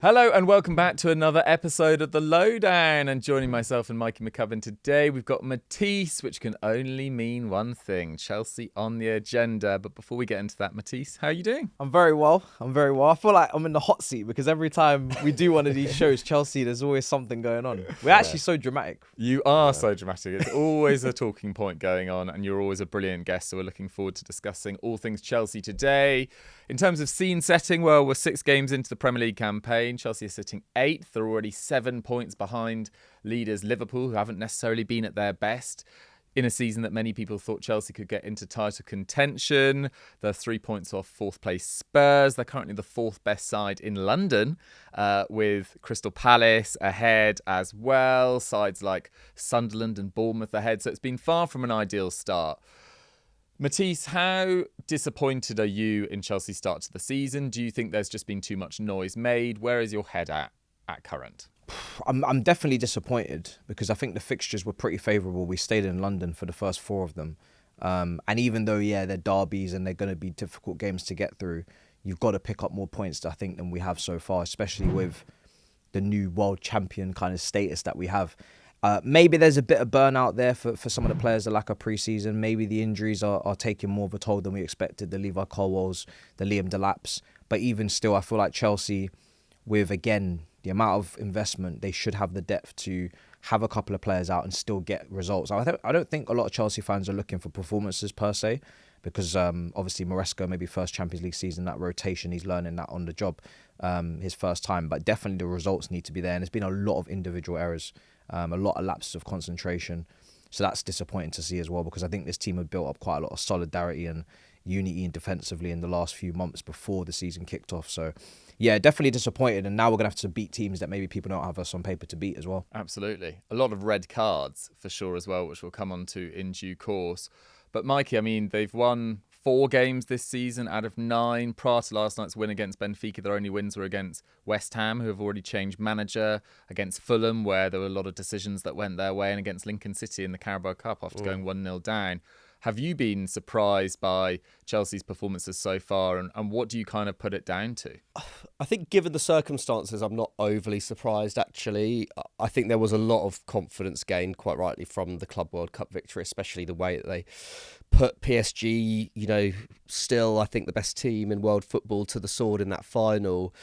Hello and welcome back to another episode of the Lowdown. And joining myself and Mikey McCubbin today, we've got Matisse, which can only mean one thing: Chelsea on the agenda. But before we get into that, Matisse, how are you doing? I'm very well. I feel like I'm in the hot seat because every time we do one of these shows, Chelsea, there's always something going on. We're actually so dramatic. You are so dramatic. It's always a talking point going on, and you're always a brilliant guest. So we're looking forward to discussing all things Chelsea today. In terms of scene setting, well, we're 6 games into the Premier League campaign. Chelsea are sitting 8th. They're already 7 points behind leaders Liverpool, who haven't necessarily been at their best in a season that many people thought Chelsea could get into title contention. They're 3 points off 4th place Spurs. They're currently the 4th best side in London, with Crystal Palace ahead as well. Sides like Sunderland and Bournemouth ahead. So it's been far from an ideal start. Matisse, how disappointed are you in Chelsea's start to the season? Do you think there's just been too much noise made? Where is your head at current? I'm definitely disappointed because I think the fixtures were pretty favourable. We stayed in London for the first 4 of them. And even though, they're derbies and they're going to be difficult games to get through, you've got to pick up more points, I think, than we have so far, especially with the new world champion kind of status that we have. Maybe there's a bit of burnout there for some of the players, the lack of pre-season. Maybe the injuries are taking more of a toll than we expected, the Levi Colwills, the Liam Delaps. But even still, I feel like Chelsea, with, again, the amount of investment, they should have the depth to have a couple of players out and still get results. I don't think a lot of Chelsea fans are looking for performances per se, because obviously Maresca, maybe first Champions League season, that rotation, he's learning that on the job, his first time. But definitely the results need to be there. And there's been a lot of individual errors, a lot of lapses of concentration. So that's disappointing to see as well, because I think this team had built up quite a lot of solidarity and unity and defensively in the last few months before the season kicked off. So yeah, definitely disappointed. And now we're going to have to beat teams that maybe people don't have us on paper to beat as well. Absolutely. A lot of red cards for sure as well, which we'll come on to in due course. But Mikey, I mean, they've won 4 games this season out of 9. Prior to last night's win against Benfica, their only wins were against West Ham, who have already changed manager, against Fulham, where there were a lot of decisions that went their way, and against Lincoln City in the Carabao Cup after going 1-0 down. Have you been surprised by Chelsea's performances so far, and what do you kind of put it down to? I think given the circumstances, I'm not overly surprised, actually. I think there was a lot of confidence gained, quite rightly, from the Club World Cup victory, especially the way that they put PSG, still, I think, the best team in world football to the sword in that final.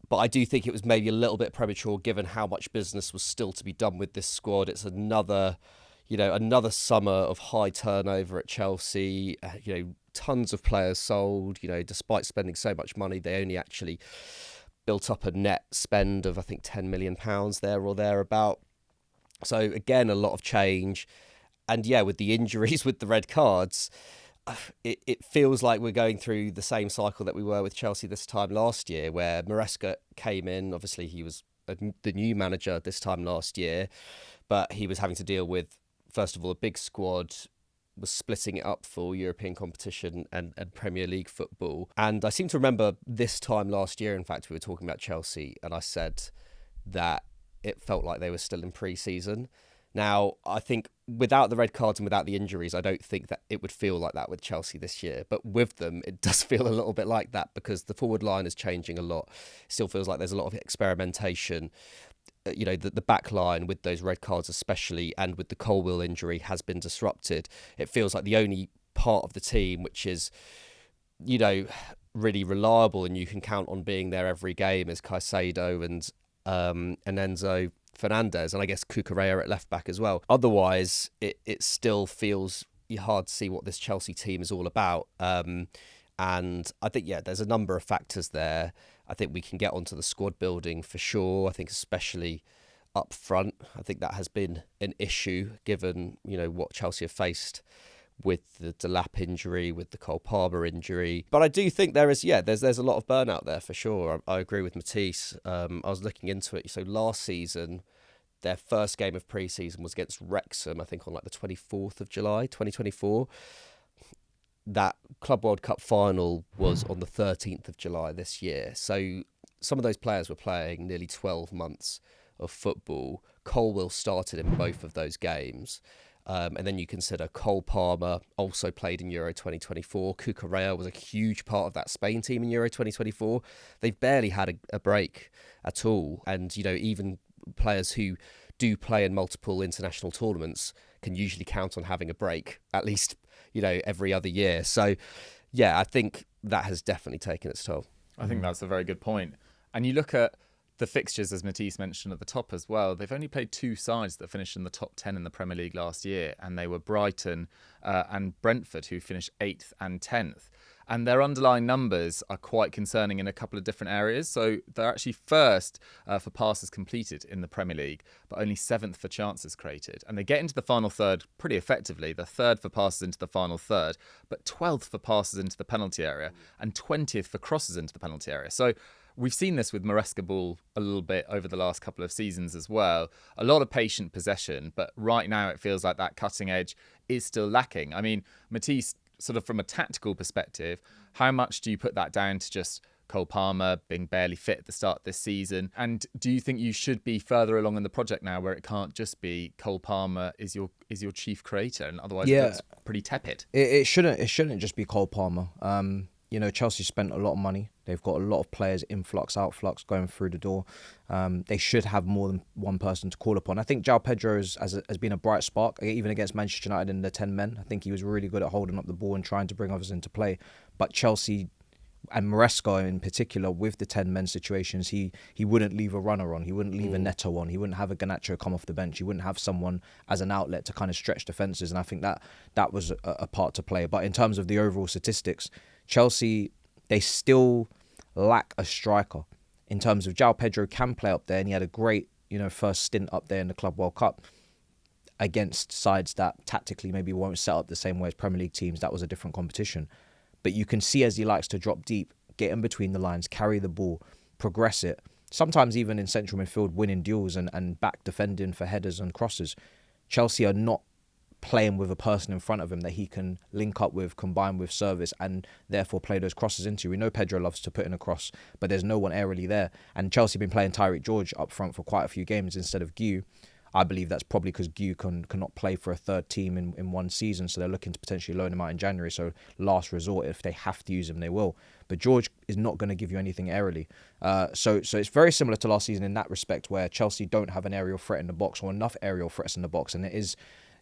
But I do think it was maybe a little bit premature given how much business was still to be done with this squad. It's another summer of high turnover at Chelsea, tons of players sold, despite spending so much money, they only actually built up a net spend of, I think, £10 million there or thereabout. So again, a lot of change. And yeah, with the injuries, with the red cards, it feels like we're going through the same cycle that we were with Chelsea this time last year, where Maresca came in. Obviously, he was the new manager this time last year, but he was having to deal with, first of all, a big squad, was splitting it up for European competition and Premier League football. And I seem to remember this time last year, in fact, we were talking about Chelsea, and I said that it felt like they were still in pre-season. Now, I think without the red cards and without the injuries, I don't think that it would feel like that with Chelsea this year. But with them, it does feel a little bit like that, because the forward line is changing a lot. It still feels like there's a lot of experimentation. The back line with those red cards especially, and with the Colwill injury, has been disrupted. It feels like the only part of the team which is, really reliable and you can count on being there every game is Caicedo and Enzo Fernandez, and I guess Cucurella at left back as well. Otherwise, it still feels hard to see what this Chelsea team is all about. And I think, there's a number of factors there. I think we can get onto the squad building for sure. I think especially up front, I think that has been an issue given, what Chelsea have faced with the Delap injury, with the Cole Palmer injury. But I do think there's a lot of burnout there for sure. I agree with Matisse. I was looking into it. So last season, their first game of pre-season was against Wrexham, I think on like the 24th of July, 2024. That Club World Cup final was on the 13th of July this year. So some of those players were playing nearly 12 months of football. Colwill started in both of those games. And then you consider Cole Palmer also played in Euro 2024. Cucurella was a huge part of that Spain team in Euro 2024. They've barely had a break at all. And, even players who do play in multiple international tournaments can usually count on having a break, at least, every other year. So, yeah, I think that has definitely taken its toll. I think that's a very good point. And you look at the fixtures, as Matisse mentioned at the top as well, they've only played 2 sides that finished in the top 10 in the Premier League last year, and they were Brighton and Brentford, who finished 8th and 10th. And their underlying numbers are quite concerning in a couple of different areas. So they're actually first for passes completed in the Premier League, but only 7th for chances created. And they get into the final third pretty effectively. They're 3rd for passes into the final third, but 12th for passes into the penalty area and 20th for crosses into the penalty area. So we've seen this with Maresca ball a little bit over the last couple of seasons as well. A lot of patient possession, but right now it feels like that cutting edge is still lacking. I mean, Matisse, sort of from a tactical perspective, how much do you put that down to just Cole Palmer being barely fit at the start of this season? And do you think you should be further along in the project now where it can't just be Cole Palmer is your chief creator, and otherwise it looks pretty tepid? It shouldn't just be Cole Palmer. Chelsea spent a lot of money. They've got a lot of players, influx, outflux, going through the door. They should have more than one person to call upon. I think João Pedro has been a bright spark, even against Manchester United in the 10 men. I think he was really good at holding up the ball and trying to bring others into play. But Chelsea, and Maresca in particular, with the 10 men situations, he wouldn't leave a runner on. He wouldn't leave a Neto on. He wouldn't have a Garnacho come off the bench. He wouldn't have someone as an outlet to kind of stretch defences. And I think that was a part to play. But in terms of the overall statistics, Chelsea, they still lack a striker. In terms of João Pedro can play up there, and he had a great, first stint up there in the Club World Cup against sides that tactically maybe won't set up the same way as Premier League teams. That was a different competition. But you can see as he likes to drop deep, get in between the lines, carry the ball, progress it. Sometimes even in central midfield, winning duels and back defending for headers and crosses. Chelsea are not playing with a person in front of him that he can link up with, combine with service, and therefore play those crosses into. We know Pedro loves to put in a cross, but there's no one aerially there. And Chelsea have been playing Tyreek George up front for quite a few games instead of Guy. I believe that's probably because Guy cannot play for a third team in one season, so they're looking to potentially loan him out in January. So last resort, if they have to use him, they will. But George is not going to give you anything aerially. So it's very similar to last season in that respect, where Chelsea don't have an aerial threat in the box or enough aerial threats in the box, and it is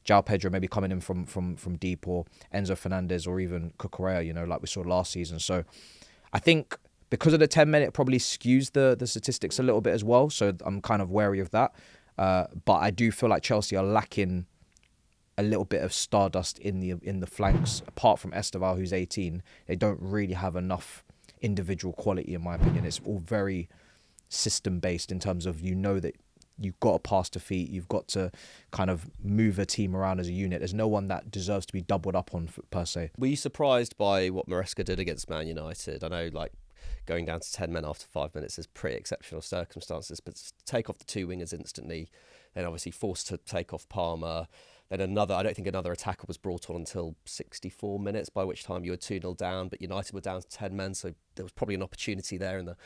João Pedro maybe coming in from deep, or Enzo Fernandez, or even Cucurella, like we saw last season. So I think because of the 10 men, it probably skews the statistics a little bit as well. So I'm kind of wary of that. But I do feel like Chelsea are lacking a little bit of stardust in the flanks. Apart from Esteval, who's 18, they don't really have enough individual quality, in my opinion. It's all very system-based in terms of that you've got to pass to feet, you've got to kind of move a team around as a unit. There's no one that deserves to be doubled up on, per se. Were you surprised by what Maresca did against Man United? I know, going down to 10 men after 5 minutes is pretty exceptional circumstances, but to take off the 2 wingers instantly, then obviously forced to take off Palmer. Then I don't think another attacker was brought on until 64 minutes, by which time you were 2-0 down, but United were down to 10 men, so there was probably an opportunity there in the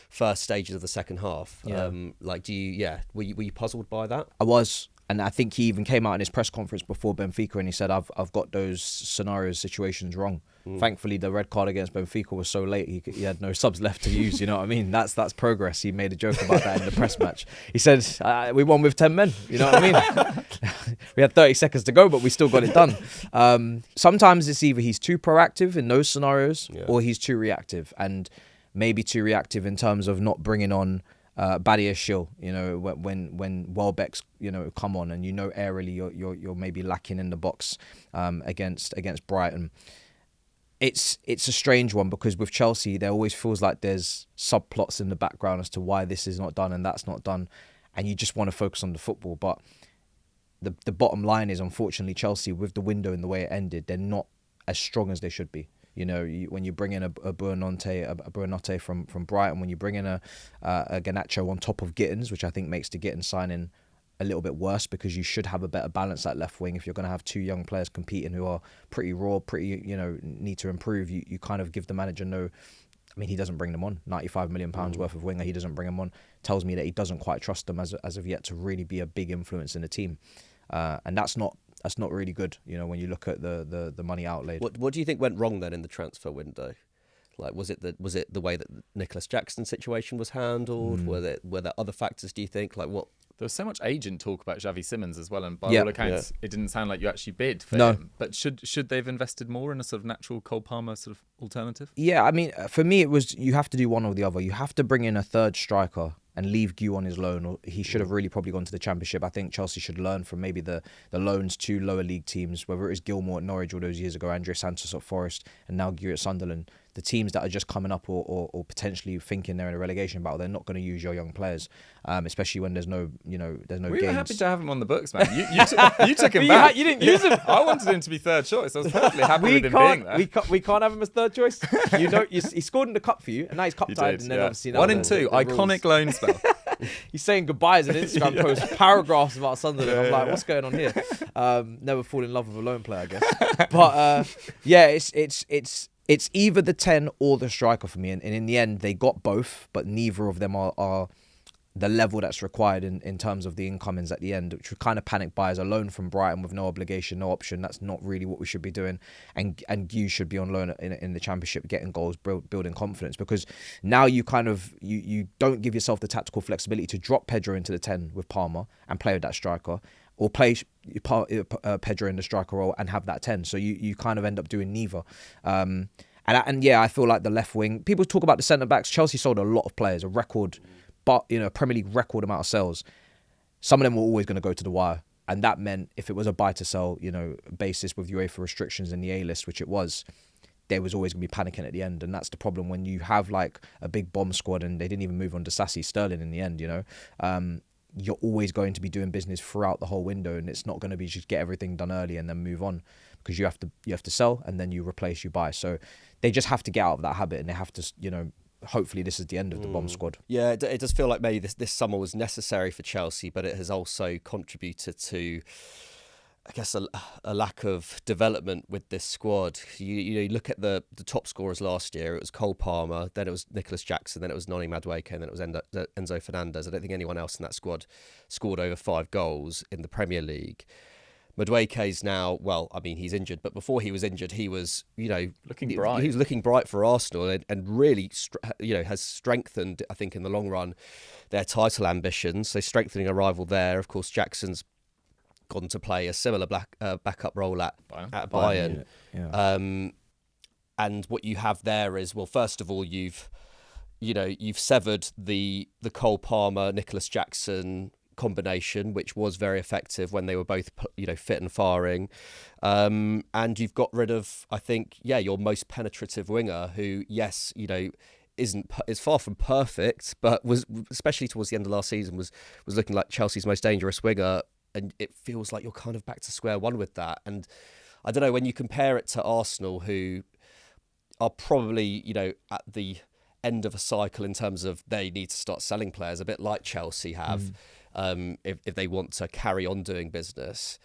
first stages of the second half. Yeah. Were you puzzled by that? I was. And I think he even came out in his press conference before Benfica and he said, I've got those situations wrong. Thankfully, the red card against Benfica was so late, he had no subs left to use, you know what I mean? That's progress. He made a joke about that in the press match. He said, we won with 10 men, you know what I mean? We had 30 seconds to go, but we still got it done. Sometimes it's either he's too proactive in those scenarios or he's too reactive. And maybe too reactive in terms of not bringing on Badia Shill, when Welbeck's, come on, and aerially you're maybe lacking in the box against Brighton. It's a strange one because with Chelsea there always feels like there's subplots in the background as to why this is not done and that's not done, and you just want to focus on the football. But the bottom line is, unfortunately, Chelsea, with the window and the way it ended, they're not as strong as they should be. When you bring in a Buonanotte from Brighton, when you bring in a Garnacho on top of Gittens, which I think makes the Gittens signing a little bit worse, because you should have a better balance at left wing. If you're going to have 2 young players competing who are pretty raw, need to improve, you kind of give the manager he doesn't bring them on. £95 million worth of winger, he doesn't bring them on. Tells me that he doesn't quite trust them as of yet to really be a big influence in the team. And that's not that's not really good. You know, when you look at the money outlaid. What do you think went wrong then in the transfer window? Like, was it the way that the Nicholas Jackson situation was handled? Were there other factors? Do you think? Like what? There was so much agent talk about Xavi Simons as well, and by all accounts, it didn't sound like you actually bid for him. But should they have invested more in a sort of natural Cole Palmer sort of alternative? Yeah, I mean, for me, it was you have to do one or the other. You have to bring in a third striker and leave Gu on his loan, or he should have really probably gone to the Championship. I think Chelsea should learn from maybe the loans to lower league teams, whether it was Gilmour at Norwich all those years ago, Andrea Santos at Forest, and now Gu at Sunderland. The teams that are just coming up or potentially thinking they're in a relegation battle, they're not going to use your young players, especially when there's no games. We were happy to have him on the books, man. You took him back. You didn't use him. I wanted him to be third choice. I was perfectly happy with him being there. We can't have him as third choice. You know, he scored in the cup for you, and now he's cup tied. And then obviously 1 and 2, iconic loan spell. He's saying goodbyes in Instagram posts, paragraphs about Sunderland. I'm like, what's going on here? Never fall in love with a lone player, I guess. But it's either the 10 or the striker for me. And in the end, they got both, but neither of them are the level that's required in terms of the incomings at the end, which were kind of panic buyers. A loan from Brighton with no obligation, no option. That's not really what we should be doing. And you should be on loan in the Championship, getting goals, building confidence. Because now you kind of, you don't give yourself the tactical flexibility to drop Pedro into the 10 with Palmer and play with that striker, or play Pedro in the striker role and have that 10. So you kind of end up doing neither. And I feel like the left wing, people talk about the centre-backs. Chelsea sold a lot of players, a record, but Premier League record amount of sales. Some of them were always going to go to the wire. And that meant if it was a buy to sell, basis with UEFA restrictions in the A-list, which it was, there was always going to be panicking at the end. And that's the problem when you have like a big bomb squad and they didn't even move on to Sassy Sterling in the end, you're always going to be doing business throughout the whole window, and it's not going to be just get everything done early and then move on, because you have to sell and then you replace, you buy. So they just have to get out of that habit, and they have to, hopefully this is the end of the bomb squad. Yeah, it does feel like maybe this summer was necessary for Chelsea, but it has also contributed to, I guess, a lack of development with this squad. You look at the top scorers last year. It was Cole Palmer, then it was Nicholas Jackson, then it was Noni Madueke, and then it was Enzo Fernandez. I don't think anyone else in that squad scored over 5 goals in the Premier League. Madueke's now, he's injured, but before he was injured, he was, looking bright. He was looking bright for Arsenal and really, has strengthened, I think, in the long run, their title ambitions. So strengthening a rival there. Of course, Jackson's gone to play a similar backup role at Bayern. Yeah. And what you have there is, well, first of all, you've severed the Cole Palmer, Nicholas Jackson combination, which was very effective when they were both, fit and firing. And you've got rid of, I think, your most penetrative winger, who, yes, is far from perfect, but was, especially towards the end of last season, was looking like Chelsea's most dangerous winger. And it feels like you're kind of back to square one with that. And I don't know, when you compare it to Arsenal, who are probably, at the end of a cycle in terms of they need to start selling players, a bit like Chelsea have, if they want to carry on doing business.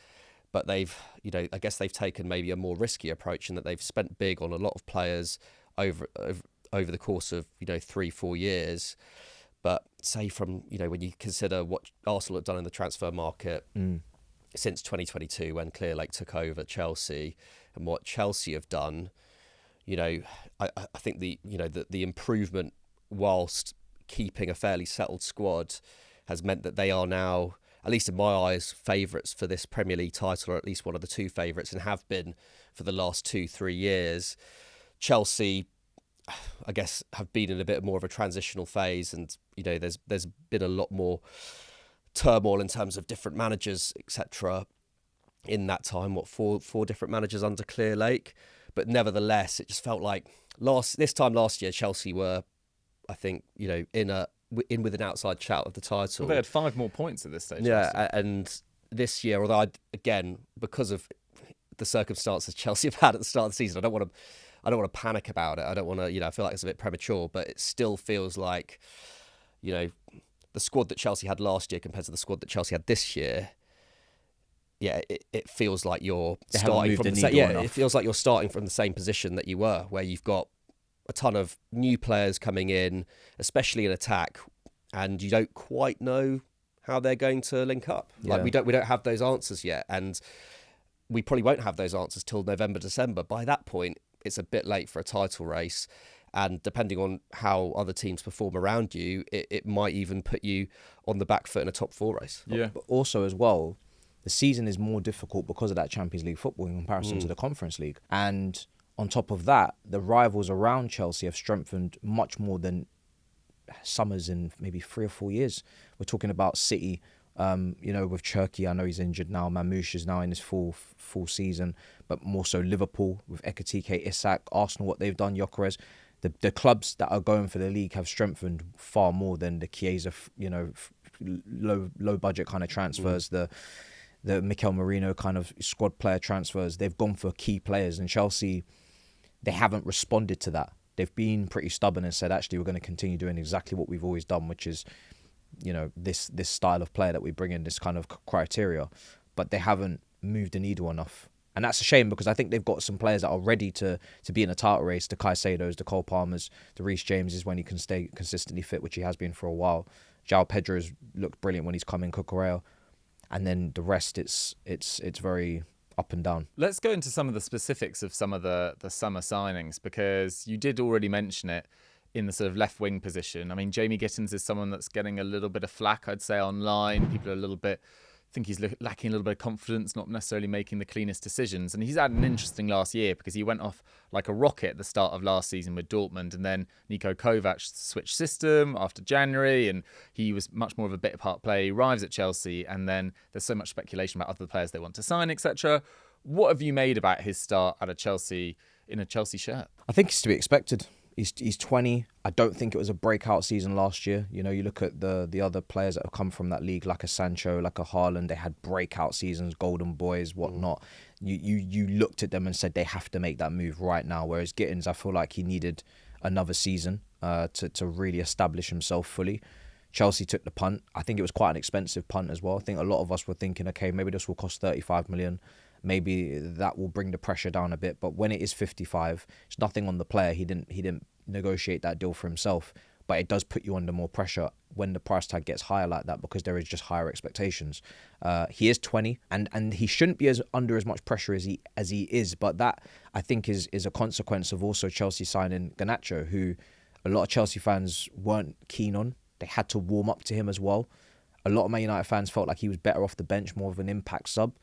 But they've, I guess they've taken maybe a more risky approach in that they've spent big on a lot of players over the course of, 3-4 years. But say from, when you consider what Arsenal have done in the transfer market since 2022, when Clearlake took over Chelsea, and what Chelsea have done, I think the improvement whilst keeping a fairly settled squad has meant that they are now, at least in my eyes, favourites for this Premier League title, or at least one of the 2 favourites, and have been for the last 2-3 years. Chelsea, I guess, have been in a bit more of a transitional phase, and there's been a lot more turmoil in terms of different managers, etc. in that time. Four different managers under Clearlake, but nevertheless, it just felt like this time last year Chelsea were, I think, in with an outside shout of the title. Well, they had 5 more points at this stage. Yeah, and this year, although again, because of the circumstances Chelsea have had at the start of the season, I don't want to panic about it. I don't want to, I feel like it's a bit premature, but it still feels like, the squad that Chelsea had last year compared to the squad that Chelsea had this year, it feels like you're starting from the same. Yeah, it feels like you're starting from the same position that you were, where you've got a ton of new players coming in, especially in attack, and you don't quite know how they're going to link up. Like we don't have those answers yet, and we probably won't have those answers till November, December. By that point, it's a bit late for a title race. And depending on how other teams perform around you, it might even put you on the back foot in a top 4 race. Yeah. But also as well, the season is more difficult because of that Champions League football in comparison to the Conference League. And on top of that, the rivals around Chelsea have strengthened much more than Summers in maybe 3 or 4 years. We're talking about City, with Cherki. I know he's injured now. Mamouche is now in his full season, but more so Liverpool with Ekitike, Isak, Arsenal, what they've done, Gyökeres. The clubs that are going for the league have strengthened far more than the Chiesa, low budget kind of transfers, the Mikel Merino kind of squad player transfers. They've gone for key players, and Chelsea, they haven't responded to that. They've been pretty stubborn and said, actually, we're going to continue doing exactly what we've always done, which is, this style of player that we bring in, this kind of criteria. But they haven't moved the needle enough. And that's a shame, because I think they've got some players that are ready to be in a title race. The Caicedos, the Cole Palmers, the Reece Jameses when he can stay consistently fit, which he has been for a while. João Pedro's looked brilliant when he's come in, Cucurella. And then the rest, it's very up and down. Let's go into some of the specifics of some of the summer signings, because you did already mention it in the sort of left wing position. I mean, Jamie Gittens is someone that's getting a little bit of flack, I'd say, online. People are a little bit... think he's lacking a little bit of confidence, not necessarily making the cleanest decisions. And he's had an interesting last year, because he went off like a rocket at the start of last season with Dortmund, and then Niko Kovac switched system after January, and he was much more of a bit part player. He arrives at Chelsea, and then there's so much speculation about other players they want to sign, etc. What have you made about his start at Chelsea in a Chelsea shirt? I think it's to be expected. He's 20. I don't think it was a breakout season last year. You look at the other players that have come from that league, like a Sancho, like a Haaland. They had breakout seasons, golden boys, whatnot. You looked at them and said they have to make that move right now. Whereas Gittens, I feel like he needed another season to really establish himself fully. Chelsea took the punt. I think it was quite an expensive punt as well. I think a lot of us were thinking, okay, maybe this will cost 35 million. Maybe that will bring the pressure down a bit. But when it is 55, it's nothing on the player. He didn't negotiate that deal for himself. But it does put you under more pressure when the price tag gets higher like that, because there is just higher expectations. He is 20, and he shouldn't be under as much pressure as he is. But that, I think, is a consequence of also Chelsea signing Garnacho, who a lot of Chelsea fans weren't keen on. They had to warm up to him as well. A lot of Man United fans felt like he was better off the bench, more of an impact sub.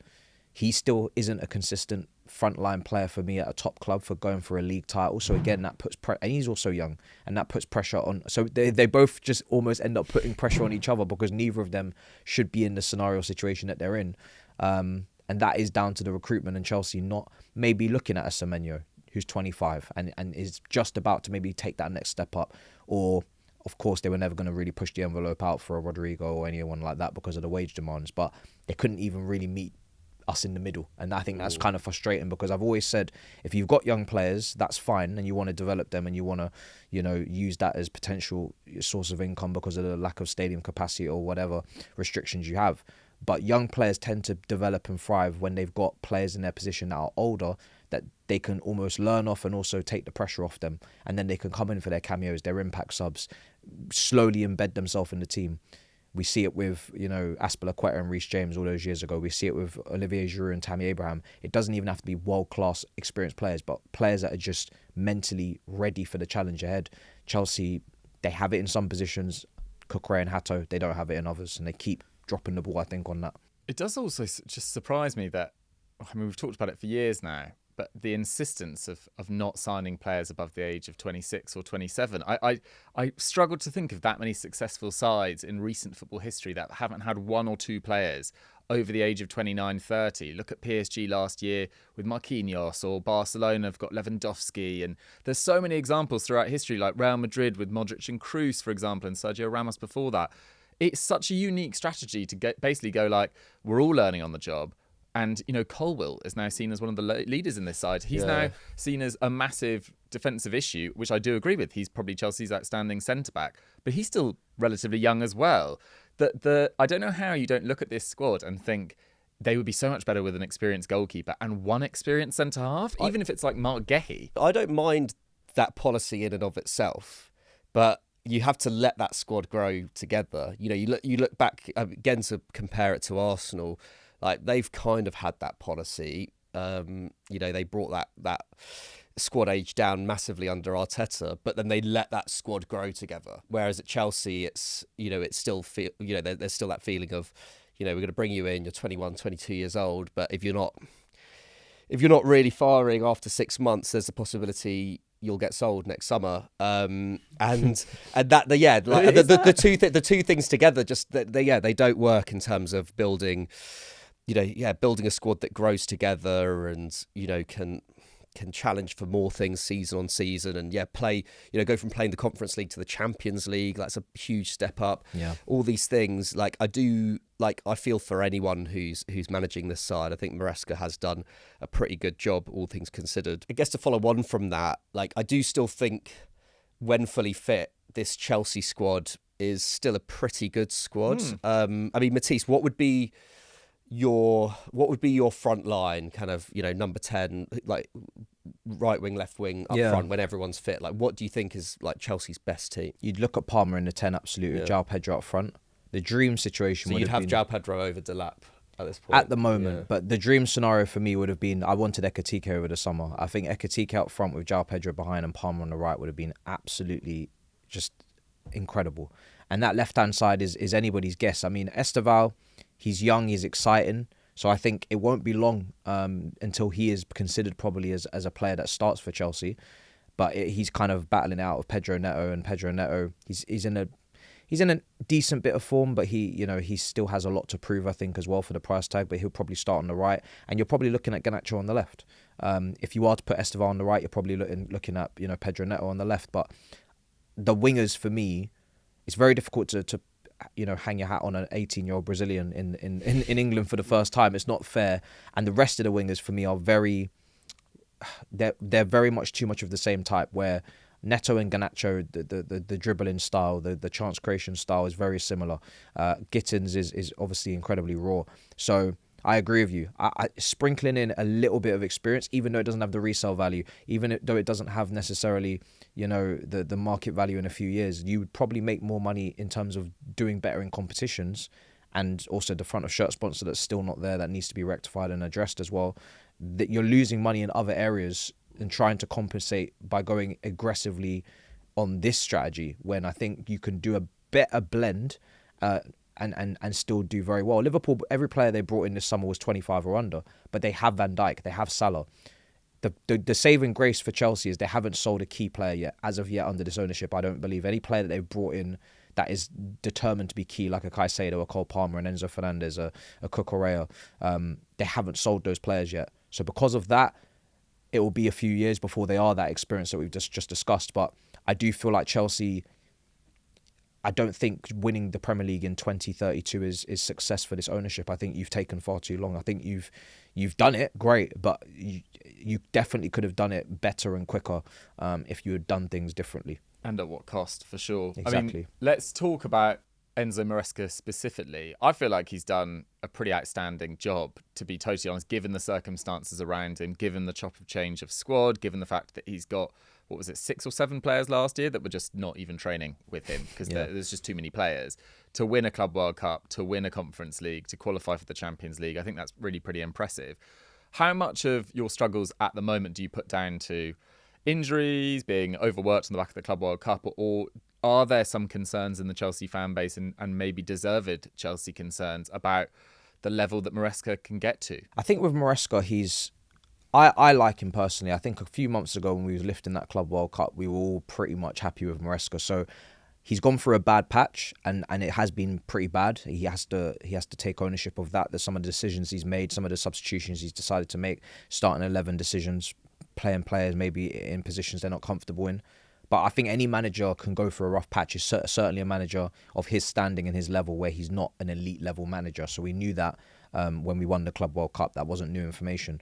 He still isn't a consistent frontline player for me at a top club for going for a league title. So again, that puts and he's also young, and that puts pressure on. So they both just almost end up putting pressure on each other, because neither of them should be in the scenario situation that they're in. And that is down to the recruitment, and Chelsea not maybe looking at a Semenyo who's 25 and is just about to maybe take that next step up. Or, of course, they were never going to really push the envelope out for a Rodrigo or anyone like that because of the wage demands, but they couldn't even really meet us in the middle. And I think that's kind of frustrating, because I've always said, if you've got young players, that's fine, and you want to develop them, and you want to, use that as potential source of income because of the lack of stadium capacity or whatever restrictions you have. But young players tend to develop and thrive when they've got players in their position that are older, that they can almost learn off and also take the pressure off them. And then they can come in for their cameos, their impact subs, slowly embed themselves in the team. We see it with, Azpilicueta and Reece James all those years ago. We see it with Olivier Giroud and Tammy Abraham. It doesn't even have to be world-class experienced players, but players that are just mentally ready for the challenge ahead. Chelsea, they have it in some positions. Cucurella and Hato, they don't have it in others, and they keep dropping the ball, I think, on that. It does also just surprise me that, we've talked about it for years now, but the insistence of not signing players above the age of 26 or 27. I struggled to think of that many successful sides in recent football history that haven't had one or two players over the age of 29, 30. Look at PSG last year with Marquinhos, or Barcelona have got Lewandowski, and there's so many examples throughout history, like Real Madrid with Modric and Kroos, for example, and Sergio Ramos before that. It's such a unique strategy to basically go like, we're all learning on the job. And, Colwill is now seen as one of the leaders in this side. He's now seen as a massive defensive issue, which I do agree with. He's probably Chelsea's outstanding centre-back, but he's still relatively young as well. I don't know how you don't look at this squad and think they would be so much better with an experienced goalkeeper and one experienced centre-half, even if it's like Mark Gehi. I don't mind that policy in and of itself, but you have to let that squad grow together. You look back, again, to compare it to Arsenal. Like, they've kind of had that policy. They brought that squad age down massively under Arteta, but then they let that squad grow together. Whereas at Chelsea, it's still there's still that feeling of, we're going to bring you in, you're 21, 22 years old, but if you're not really firing after 6 months, there's a possibility you'll get sold next summer. The two things together they don't work in terms of building a squad that grows together and can challenge for more things season on season, and play, go from playing the Conference League to the Champions League. That's a huge step up. All these things, I feel for anyone who's managing this side. I think Maresca has done a pretty good job, all things considered. I guess to follow on from that, I do still think, when fully fit, this Chelsea squad is still a pretty good squad. Matisse, what would be your front line, kind of, number 10, like right wing, left wing, up front, when everyone's fit? Like, what do you think is like Chelsea's best team? You'd look at Palmer in the 10, absolutely. João Pedro up front. The dream situation so would you'd have been João Pedro over Delap at this point? At the moment, but the dream scenario for me would have been, I wanted Ekitike over the summer. I think Ekitike up front with João Pedro behind and Palmer on the right would have been absolutely just incredible. And that left-hand side is anybody's guess. I mean, Esteval, he's young, he's exciting. So I think it won't be long until he is considered probably as a player that starts for Chelsea. But he's kind of battling out of Pedro Neto, and Pedro Neto, he's in a decent bit of form, but he still has a lot to prove, I think, as well, for the price tag. But he'll probably start on the right, and you're probably looking at Garnacho on the left. If you are to put Esteval on the right, you're probably looking at Pedro Neto on the left. But the wingers, for me, it's very difficult to hang your hat on an 18-year-old Brazilian in England for the first time. It's not fair. And the rest of the wingers for me are they're very much too much of the same type, where Neto and Garnacho, the dribbling style, the chance creation style is very similar. Gittens is obviously incredibly raw. So I agree with you. I sprinkling in a little bit of experience, even though it doesn't have the resale value, even though it doesn't have necessarily, the market value in a few years, you would probably make more money in terms of doing better in competitions, and also the front of shirt sponsor that's still not there, that needs to be rectified and addressed as well. That you're losing money in other areas and trying to compensate by going aggressively on this strategy, when I think you can do a better blend and still do very well. Liverpool, every player they brought in this summer was 25 or under, but they have Van Dijk, they have Salah. The saving grace for Chelsea is they haven't sold a key player yet, as of yet, under this ownership. I don't believe any player that they've brought in that is determined to be key, like a Caicedo, a Cole Palmer, and Enzo Fernandez, a Cucurella. They haven't sold those players yet. So because of that, it will be a few years before they are that experience that we've just discussed. But I do feel like Chelsea, I don't think winning the Premier League in 2032 is success for this ownership. I think you've taken far too long. I think you've done it great, but you definitely could have done it better and quicker if you had done things differently. And at what cost, for sure. Exactly. I mean, let's talk about Enzo Maresca specifically. I feel like he's done a pretty outstanding job, to be totally honest, given the circumstances around him, given the chop of change of squad, given the fact that he's got, 6 or 7 players last year that were just not even training with him because there's just too many players. To win a Club World Cup, to win a Conference League, to qualify for the Champions League, I think that's really pretty impressive. How much of your struggles at the moment do you put down to injuries, being overworked on the back of the Club World Cup, or are there some concerns in the Chelsea fan base and maybe deserved Chelsea concerns about the level that Maresca can get to? I think with Maresca, I like him personally. I think a few months ago when we was lifting that Club World Cup, we were all pretty much happy with Maresca. So he's gone through a bad patch, and it has been pretty bad. He has to take ownership of that. There's some of the decisions he's made, some of the substitutions he's decided to make, starting 11 decisions, playing players maybe in positions they're not comfortable in. But I think any manager can go through a rough patch. He's certainly a manager of his standing and his level, where he's not an elite level manager. So we knew that when we won the Club World Cup. That wasn't new information.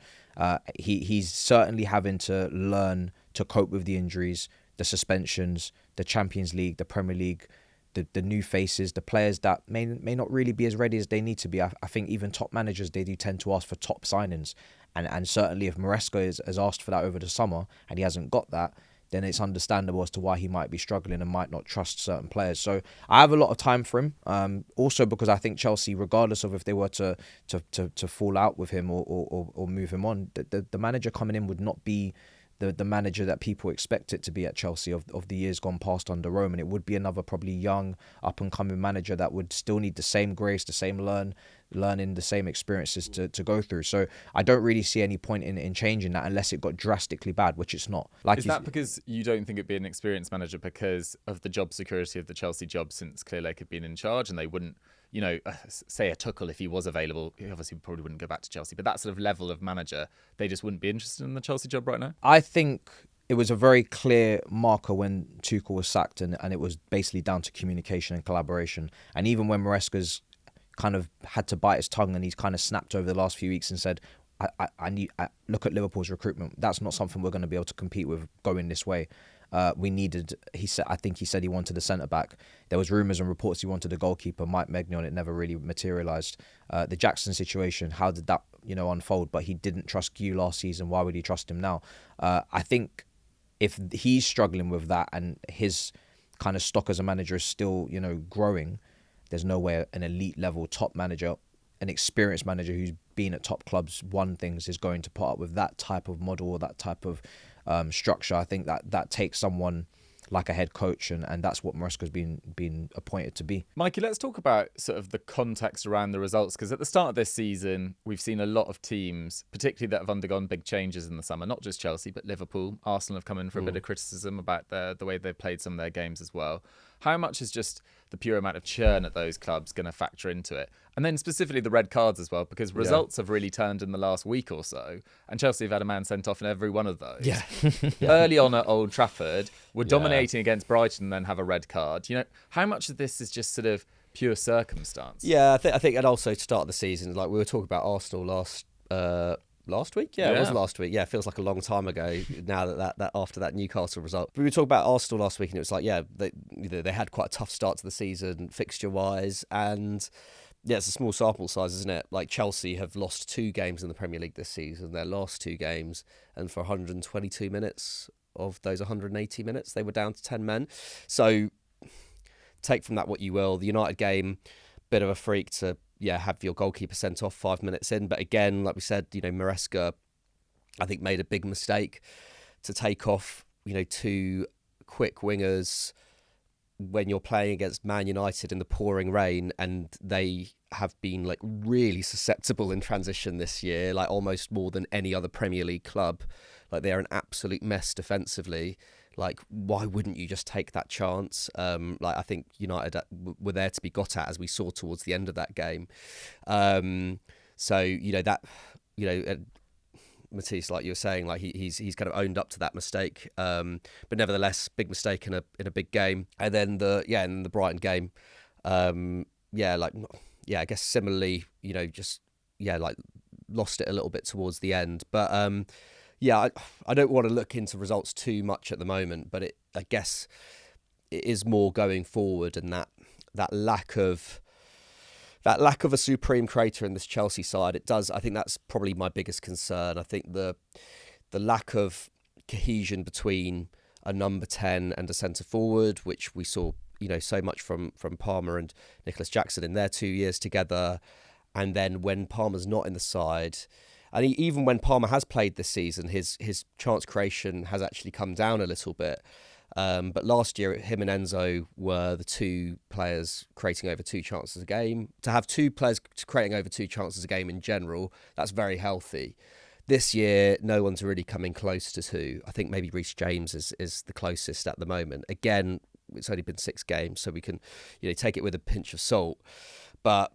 He's certainly having to learn to cope with the injuries, the suspensions, the Champions League, the Premier League, the new faces, the players that may not really be as ready as they need to be. I think even top managers, they do tend to ask for top signings. And certainly if Maresca has asked for that over the summer and he hasn't got that, then it's understandable as to why he might be struggling and might not trust certain players. So I have a lot of time for him. Also because I think Chelsea, regardless of if they were to fall out with him or move him on, the manager coming in would not be the manager that people expect it to be at Chelsea of the years gone past under Rome, and it would be another probably young up and coming manager that would still need the same grace, the same learning, the same experiences to go through. So I don't really see any point in changing that unless it got drastically bad, which it's not. Is that because you don't think it'd be an experienced manager because of the job security of the Chelsea job since Clearlake had been in charge, and they wouldn't, say a Tuchel, if he was available, he obviously probably wouldn't go back to Chelsea, but that sort of level of manager, they just wouldn't be interested in the Chelsea job right now? I think it was a very clear marker when Tuchel was sacked, and it was basically down to communication and collaboration. And even when Maresca's kind of had to bite his tongue and he's kind of snapped over the last few weeks and said, I look at Liverpool's recruitment. That's not something we're going to be able to compete with going this way. I think he said he wanted a centre-back. There was rumours and reports he wanted a goalkeeper, Mike Maignan. It never really materialised. The Jackson situation, how did that unfold? But he didn't trust Q last season. Why would he trust him now? I think if he's struggling with that and his kind of stock as a manager is still, growing, there's no way an elite level top manager, an experienced manager who's been at top clubs, won things, is going to put up with that type of model or that type of structure. I think that takes someone like a head coach, and that's what Maresca's been appointed to be. Mikey, let's talk about sort of the context around the results, because at the start of this season, we've seen a lot of teams, particularly that have undergone big changes in the summer, not just Chelsea, but Liverpool. Arsenal have come in for a bit of criticism about the way they've played some of their games as well. How much is just the pure amount of churn at those clubs going to factor into it? And then specifically the red cards as well, because results have really turned in the last week or so, and Chelsea have had a man sent off in every one of those. Yeah. Early on at Old Trafford, we're dominating against Brighton and then have a red card. How much of this is just sort of pure circumstance? Yeah, I think, and also to start the season, like we were talking about Arsenal last week? Yeah, it was last week. Yeah, it feels like a long time ago now that after that Newcastle result. But we were talking about Arsenal last week, and it was like, they had quite a tough start to the season, fixture-wise, and yeah, it's a small sample size, isn't it? Like Chelsea have lost 2 games in the Premier League this season, their last 2 games, and for 122 minutes of those 180 minutes, they were down to 10 men. So take from that what you will. The United game, bit of a freak to have your goalkeeper sent off 5 minutes in. But again, like we said, Maresca, I think, made a big mistake to take off, 2 quick wingers when you're playing against Man United in the pouring rain, and they have been like really susceptible in transition this year, like almost more than any other Premier League club. Like they're an absolute mess defensively. Like, why wouldn't you just take that chance? I think United were there to be got at, as we saw towards the end of that game. Matisse, like you were saying, like he's kind of owned up to that mistake. But nevertheless, big mistake in a big game. And then the Brighton game, I guess similarly, lost it a little bit towards the end. But I don't want to look into results too much at the moment, but I guess it is more going forward, and that lack of a supreme creator in this Chelsea side, I think that's probably my biggest concern. I think the lack of cohesion between a number 10 and a centre forward, which we saw, so much from Palmer and Nicholas Jackson in their 2 years together. And then when Palmer's not in the side, and even when Palmer has played this season, his chance creation has actually come down a little bit. But last year, him and Enzo were the 2 players creating over 2 chances a game. To have 2 players creating over 2 chances a game in general, that's very healthy. This year, no one's really coming close to 2. I think maybe Reece James is the closest at the moment. Again, it's only been 6 games, so we can take it with a pinch of salt. But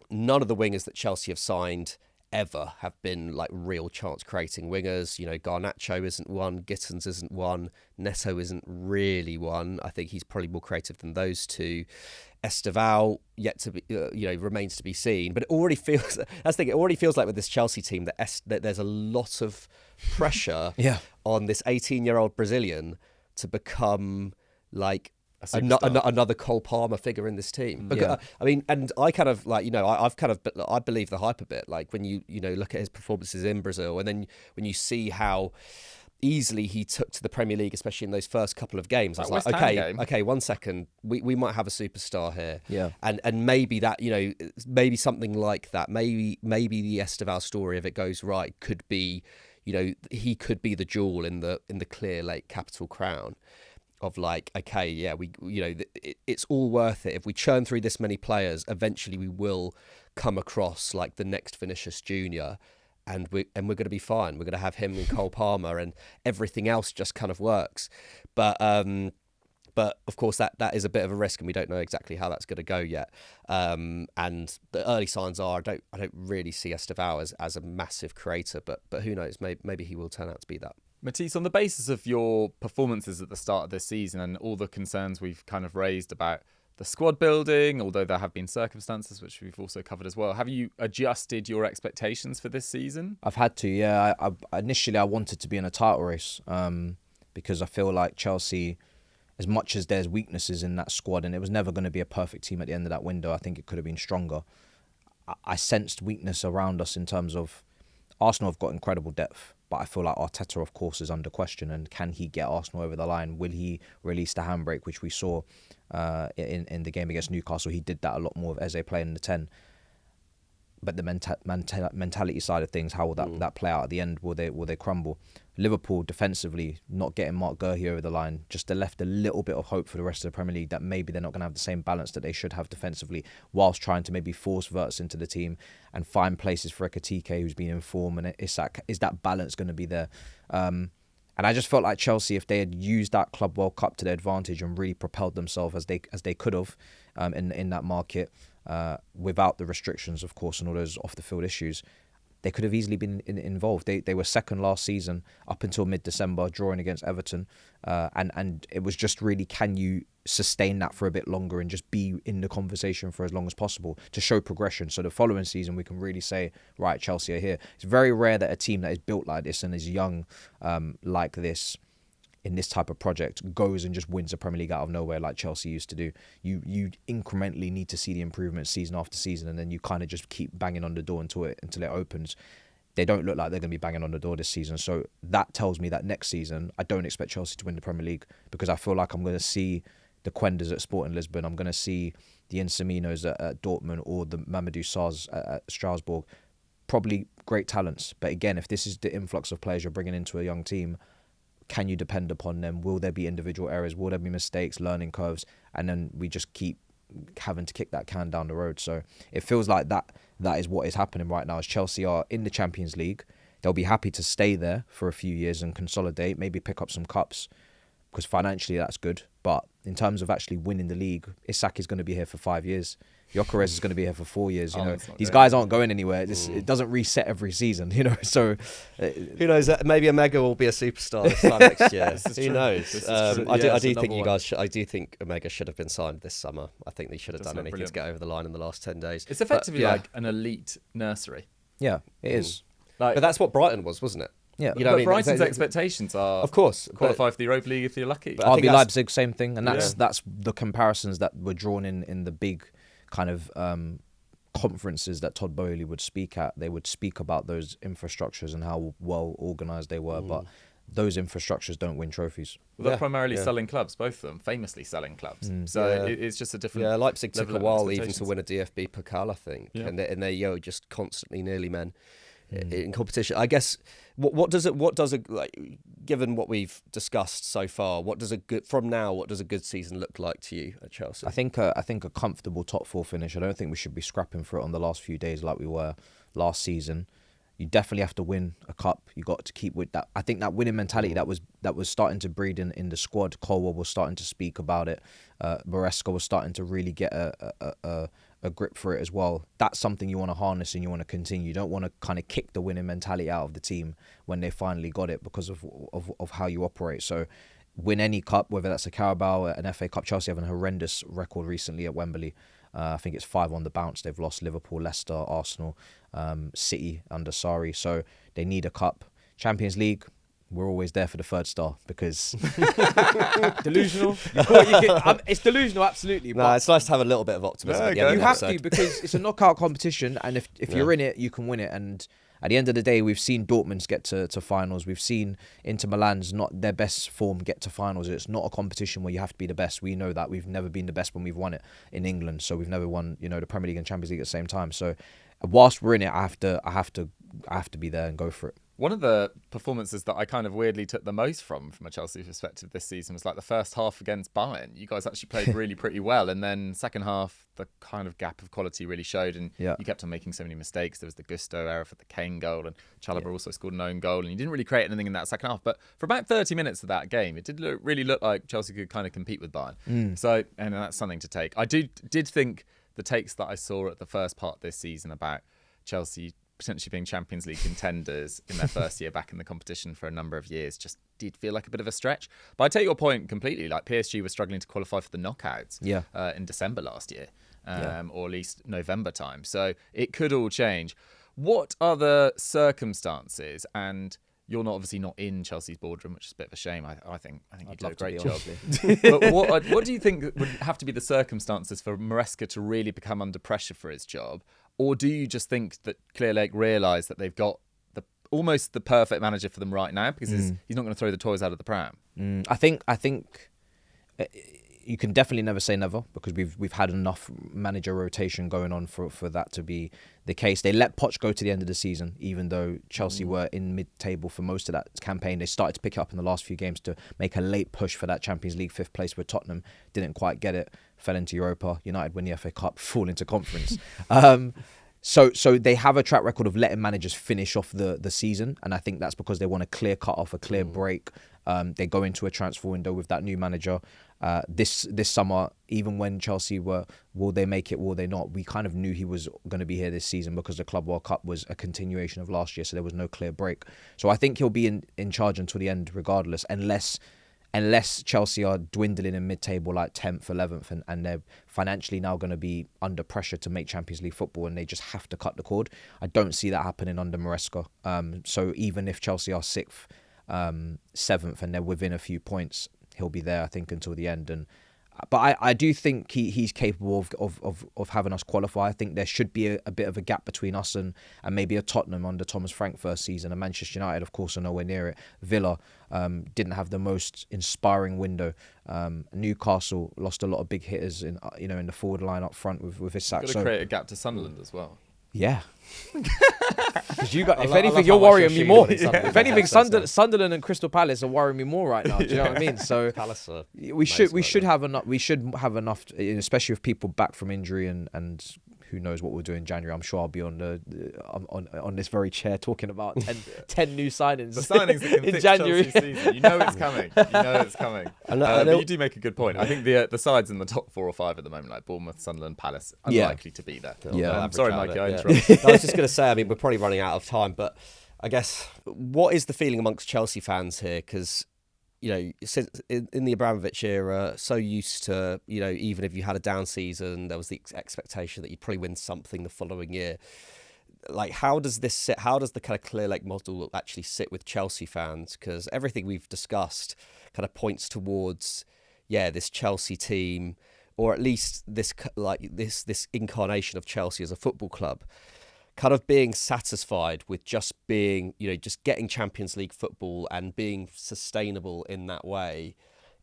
none of the wingers that Chelsea have signed ever have been like real chance creating wingers. Garnacho isn't one, Gittens isn't one, Neto isn't really one. I think he's probably more creative than those 2. Esteval yet to be remains to be seen, but it already feels it already feels like with this Chelsea team that there's a lot of pressure on this 18-year-old Brazilian to become like another Cole Palmer figure in this team. Because, I mean, and I kind of I believe the hype a bit. Like when you look at his performances in Brazil, and then when you see how easily he took to the Premier League, especially in those first couple of games. I was West like, Ham game. okay, 1 second, we might have a superstar here. Yeah. And maybe that, maybe something like that, maybe the Esteval story, if it goes right, could be, he could be the jewel in the clear late capital crown of like, okay, yeah, it's all worth it. If we churn through this many players, eventually we will come across like the next Vinicius Junior. And we're going to be fine. We're going to have him and Cole Palmer, and everything else just kind of works. But of course that is a bit of a risk, and we don't know exactly how that's going to go yet. And the early signs are I don't really see Esteval as a massive creator, but who knows? Maybe he will turn out to be that. Matisse, on the basis of your performances at the start of this season and all the concerns we've kind of raised about the squad building, although there have been circumstances which we've also covered as well, have you adjusted your expectations for this season? I've had to, yeah. Initially I wanted to be in a title race because I feel like Chelsea, as much as there's weaknesses in that squad, and it was never going to be a perfect team at the end of that window, I think it could have been stronger. I sensed weakness around us in terms of Arsenal have got incredible depth, but I feel like Arteta, of course, is under question. And can he get Arsenal over the line? Will he release the handbrake, which we saw in the game against Newcastle? He did that a lot more with Eze playing in the 10. But the mentality side of things, how will that play out at the end? Will they crumble? Liverpool defensively, not getting Mark Guehi over the line, just left a little bit of hope for the rest of the Premier League that maybe they're not going to have the same balance that they should have defensively, whilst trying to maybe force Wirtz into the team and find places for Ekitike, who's been in form, and is that balance going to be there? And I just felt like Chelsea, if they had used that Club World Cup to their advantage and really propelled themselves as they could have in that market, without the restrictions, of course, and all those off the field issues, they could have easily been involved. They were second last season up until mid-December, drawing against Everton, and it was just really, can you sustain that for a bit longer and just be in the conversation for as long as possible to show progression, so the following season we can really say, right, Chelsea are here. It's very rare that a team that is built like this and is young like this, in this type of project, goes and just wins the Premier League out of nowhere like Chelsea used to do. You incrementally need to see the improvement season after season, and then you kind of just keep banging on the door until it opens. They don't look like they're going to be banging on the door this season, so that tells me that next season I don't expect Chelsea to win the Premier League, because I feel like I'm going to see the Contenders at Sporting Lisbon, I'm going to see the Insaminos at Dortmund, or the Mamadou Sarrs at Strasbourg. Probably great talents, but again, if this is the influx of players you're bringing into a young team, can you depend upon them? Will there be individual errors? Will there be mistakes, learning curves? And then we just keep having to kick that can down the road. So it feels like that is what is happening right now, as Chelsea are in the Champions League. They'll be happy to stay there for a few years and consolidate, maybe pick up some cups, because financially that's good. But in terms of actually winning the league, Isak is going to be here for 5 years. Gyökeres is going to be here for 4 years. These guys aren't going anywhere. It doesn't reset every season, So who knows? Maybe Omega will be a superstar this time next year. Who knows? I do think you guys. I do think Omega should have been signed this summer. I think they should have done anything to get over the line in the last 10 days. It's effectively like an elite nursery. Yeah, it is. But that's what Brighton was, wasn't it? Yeah, but Brighton's expectations are, of course, qualify for the Europa League if you're lucky. RB Leipzig, same thing, and that's the comparisons that were drawn in the big kind of conferences that Todd Boehly would speak at. They would speak about those infrastructures and how well organised they were, but those infrastructures don't win trophies. Well, they're primarily selling clubs, both of them, famously selling clubs. So it's just a different. Yeah, Leipzig took a while even to win a DFB Pokal, I think, and they're just constantly nearly men in competition. I guess what does it like, given what we've discussed so far, what does a good season look like to you at Chelsea? I think a comfortable top 4 finish. I don't think we should be scrapping for it on the last few days like we were last season. You definitely have to win a cup. You got to keep with that. I think that winning mentality that was starting to breed in the squad. Colwill was starting to speak about it. Maresca was starting to really get a grip for it as well. That's something you want to harness and you want to continue. You don't want to kind of kick the winning mentality out of the team when they finally got it because of how you operate. So win any cup, whether that's a Carabao, an FA Cup. Chelsea have a horrendous record recently at Wembley. I think it's 5 on the bounce. They've lost Liverpool, Leicester, Arsenal, City under Sarri. So they need a cup. Champions League, we're always there for the third star because delusional. It's delusional, absolutely. No, it's nice to have a little bit of optimism. You have to, because it's a knockout competition, and if you're in it, you can win it. And At the end of the day, we've seen Dortmund's get to finals. We've seen Inter Milan's not their best form get to finals. It's not a competition where you have to be the best. We know that. We've never been the best when we've won it in England. So we've never won, the Premier League and Champions League at the same time. So whilst we're in it, I have to be there and go for it. One of the performances that I kind of weirdly took the most from a Chelsea perspective this season was like the first half against Bayern. You guys actually played really pretty well, and then second half the kind of gap of quality really showed, and you kept on making so many mistakes. There was the Gusto error for the Kane goal, and Chalobah also scored an own goal, and you didn't really create anything in that second half. But for about 30 minutes of that game, it did really look like Chelsea could kind of compete with Bayern. So, and that's something to take. I did think the takes that I saw at the first part this season about Chelsea potentially being Champions League contenders in their first year back in the competition for a number of years just did feel like a bit of a stretch. But I take your point completely. Like PSG was struggling to qualify for the knockouts in December last year, or at least November time. So it could all change. What are the circumstances? And you're obviously not in Chelsea's boardroom, which is a bit of a shame. I think you do a great job. But what do you think would have to be the circumstances for Maresca to really become under pressure for his job? Or do you just think that Clear Lake realise that they've got almost the perfect manager for them right now because he's not going to throw the toys out of the pram? I think you can definitely never say never because we've had enough manager rotation going on for that to be the case. They let Poch go to the end of the season, even though Chelsea were in mid-table for most of that campaign. They started to pick it up in the last few games to make a late push for that Champions League 5th place where Tottenham didn't quite get it, fell into Europa. United win the FA Cup, fall into conference. So they have a track record of letting managers finish off the season, and I think that's because they want a clear cut off, a clear break. They go into a transfer window with that new manager. This summer, even when Chelsea will they make it, will they not? We kind of knew he was going to be here this season because the Club World Cup was a continuation of last year, so there was no clear break. So I think he'll be in charge until the end regardless, unless Chelsea are dwindling in mid-table like 10th, 11th, and they're financially now going to be under pressure to make Champions League football and they just have to cut the cord. I don't see that happening under Maresca. So even if Chelsea are 6th, 7th, and they're within a few points, he'll be there, I think, until the end. But I do think he's capable of having us qualify. I think there should be a bit of a gap between us and maybe a Tottenham under Thomas Frank first season. And Manchester United, of course, are nowhere near it. Villa didn't have the most inspiring window. Newcastle lost a lot of big hitters in the forward line up front with his sack. Got to create a gap to Sunderland as well. Yeah. Because if anything, you're worrying me more. If anything, Sunderland and Crystal Palace are worrying me more right now. Do you know what I mean? So we should have enough, especially with people back from injury and who knows what we'll do in January. I'm sure I'll be on this very chair talking about 10 new signings. The signings that can in fix January. Chelsea's season. You know it's coming. But you do make a good point. I think the sides in the top 4 or 5 at the moment, like Bournemouth, Sunderland, Palace, are likely to be there. I'm sorry, Mikey, I interrupted. I was just going to say, we're probably running out of time, but I guess what is the feeling amongst Chelsea fans here? Because since in the Abramovich era, so used to, even if you had a down season, there was the expectation that you'd probably win something the following year. Like, how does this sit? How does the kind of Clear Lake model actually sit with Chelsea fans? Because everything we've discussed kind of points towards, this Chelsea team, or at least this incarnation of Chelsea as a football club, kind of being satisfied with just being, just getting Champions League football and being sustainable in that way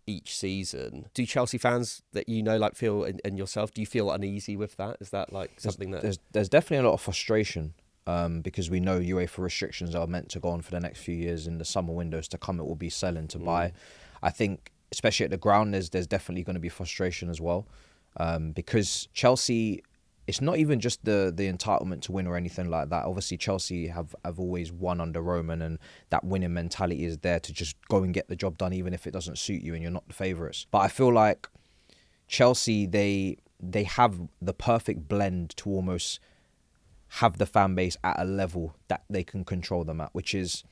each season. Do Chelsea fans that feel, and yourself, do you feel uneasy with that? Is that something that... There's definitely a lot of frustration because we know UEFA restrictions are meant to go on for the next few years. In the summer windows to come, it will be selling to buy. I think, especially at the ground, there's definitely going to be frustration as well because Chelsea... It's not even just the entitlement to win or anything like that. Obviously, Chelsea have always won under Roman, and that winning mentality is there to just go and get the job done, even if it doesn't suit you and you're not the favourites. But I feel like Chelsea, they have the perfect blend to almost have the fan base at a level that they can control them at, which is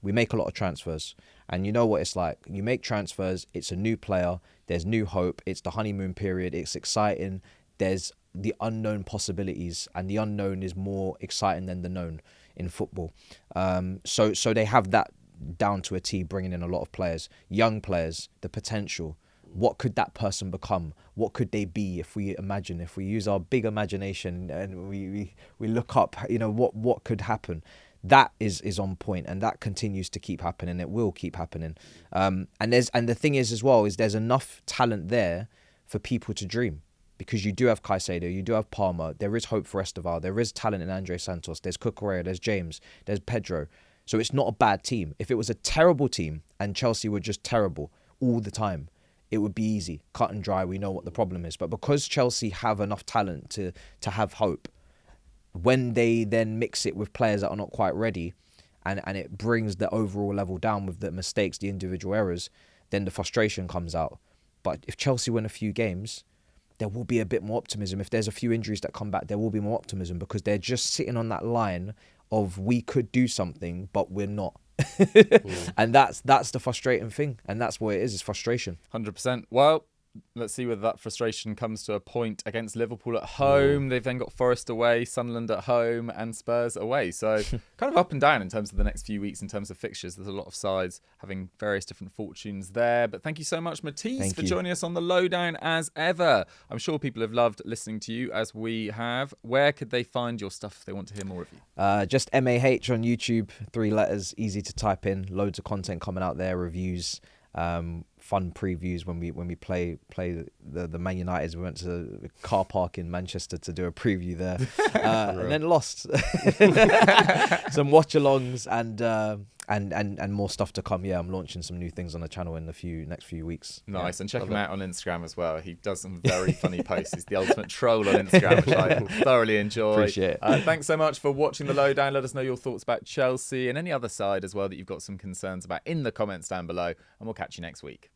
we make a lot of transfers. And you know what it's like. You make transfers, it's a new player, there's new hope, it's the honeymoon period, it's exciting, there's the unknown possibilities, and the unknown is more exciting than the known in football. So they have that down to a T, bringing in a lot of players, young players, the potential. What could that person become? What could they be if we use our big imagination and we look up, what could happen? That is on point, and that continues to keep happening. It will keep happening. And the thing is as well is there's enough talent there for people to dream, because you do have Caicedo, you do have Palmer, there is hope for Esteval, there is talent in Andre Santos, there's Cucurella, there's James, there's Pedro. So it's not a bad team. If it was a terrible team and Chelsea were just terrible all the time, it would be easy, cut and dry. We know what the problem is. But because Chelsea have enough talent to have hope, when they then mix it with players that are not quite ready, and it brings the overall level down with the mistakes, the individual errors, then the frustration comes out. But if Chelsea win a few games, there will be a bit more optimism. If there's a few injuries that come back, there will be more optimism, because they're just sitting on that line of we could do something, but we're not. And that's the frustrating thing. And that's what it is frustration. 100%. Well, let's see whether that frustration comes to a point against Liverpool at home. They've then got Forest away, Sunderland at home, and Spurs away. So kind of up and down in terms of the next few weeks in terms of fixtures. There's a lot of sides having various different fortunes there. But thank you so much, Matisse, for joining us on the Lowdown as ever. I'm sure people have loved listening to you as we have. Where could they find your stuff if they want to hear more of you? Just MAH on YouTube, 3 letters, easy to type in. Loads of content coming out there, reviews. Fun previews when we play the Man United. We went to the car park in Manchester to do a preview there, and then lost. Some watch-alongs and more stuff to come. Yeah, I'm launching some new things on the channel in the next few weeks. Nice, and check him out on Instagram as well. He does some very funny posts. He's the ultimate troll on Instagram, which I thoroughly enjoy. Appreciate it. Thanks so much for watching the Lowdown. Let us know your thoughts about Chelsea and any other side as well that you've got some concerns about in the comments down below, and we'll catch you next week.